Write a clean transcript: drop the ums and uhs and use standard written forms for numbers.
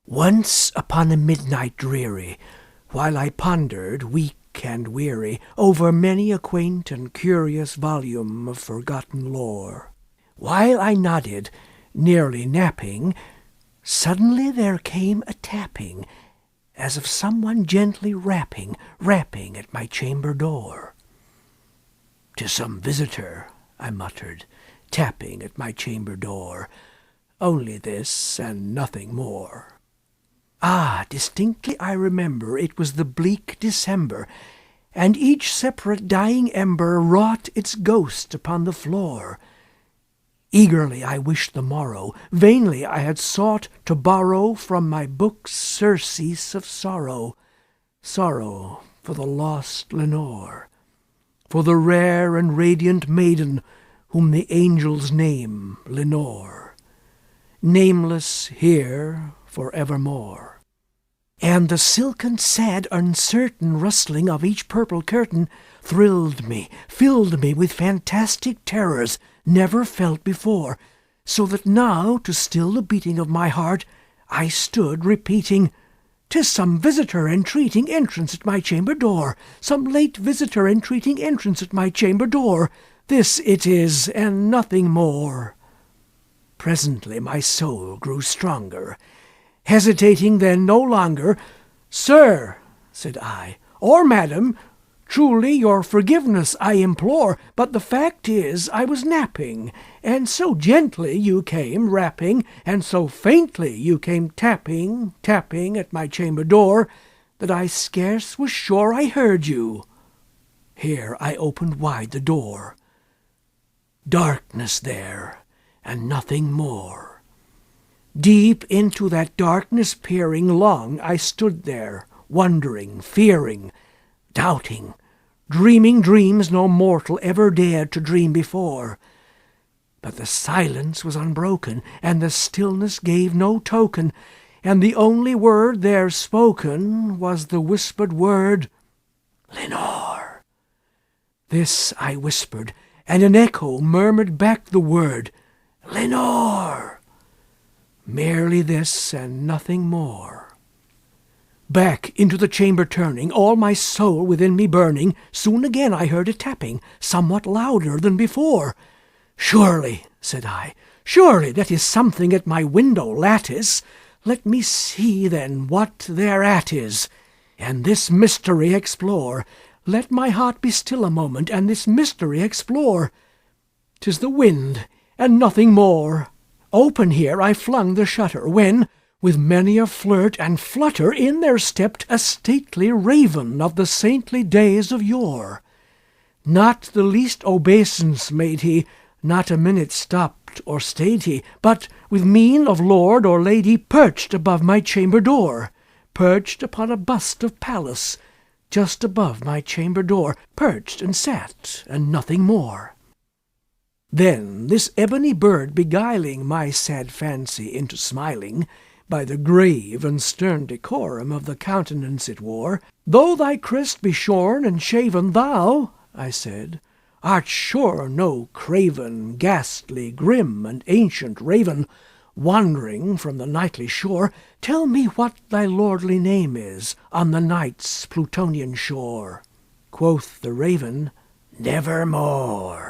Once upon a midnight dreary, while I pondered, weak and weary, over many a quaint and curious volume of forgotten lore, while I nodded, nearly napping, suddenly there came a tapping, as of someone gently rapping at my chamber door. "'Tis some visitor," I muttered, tapping at my chamber door. "Only this, and nothing more." Ah, distinctly I remember it was the bleak December, and each separate dying ember wrought its ghost upon the floor. Eagerly I wished the morrow, vainly I had sought to borrow from my book's surcease of sorrow, sorrow for the lost Lenore, for the rare and radiant maiden whom the angels name Lenore, nameless here for evermore. And the silken, sad, uncertain rustling of each purple curtain thrilled me, filled me with fantastic terrors never felt before, so that now, to still the beating of my heart, I stood repeating, "'Tis some visitor entreating entrance at my chamber door, some late visitor entreating entrance at my chamber door. This it is, and nothing more." Presently my soul grew stronger. Hesitating then no longer, "Sir," said I, "or madam, truly your forgiveness I implore, but the fact is I was napping, and so gently you came rapping, and so faintly you came tapping at my chamber door, that I scarce was sure I heard you." Here I opened wide the door. Darkness there, and nothing more. Deep into that darkness peering, long I stood there, wondering, fearing, doubting, dreaming dreams no mortal ever dared to dream before. But the silence was unbroken, and the stillness gave no token, and the only word there spoken was the whispered word, "Lenore." This I whispered, and an echo murmured back the word, "Lenore." Merely this, and nothing more. Back into the chamber turning, all my soul within me burning, soon again I heard a tapping, somewhat louder than before. "Surely," said I, "surely that is something at my window lattice. Let me see then what thereat is, and this mystery explore. Let my heart be still a moment, and this mystery explore. 'Tis the wind, and nothing more." Open here I flung the shutter, when, with many a flirt and flutter, in there stepped a stately raven of the saintly days of yore. Not the least obeisance made he, not a minute stopped or stayed he, but, with mien of lord or lady, perched above my chamber door, perched upon a bust of Pallas, just above my chamber door, perched and sat, and nothing more. Then this ebony bird, beguiling my sad fancy into smiling, by the grave and stern decorum of the countenance it wore, "Though thy crest be shorn and shaven, thou," I said, "art sure no craven, ghastly, grim, and ancient raven, wandering from the nightly shore. Tell me what thy lordly name is on the night's Plutonian shore." Quoth the raven, "Nevermore."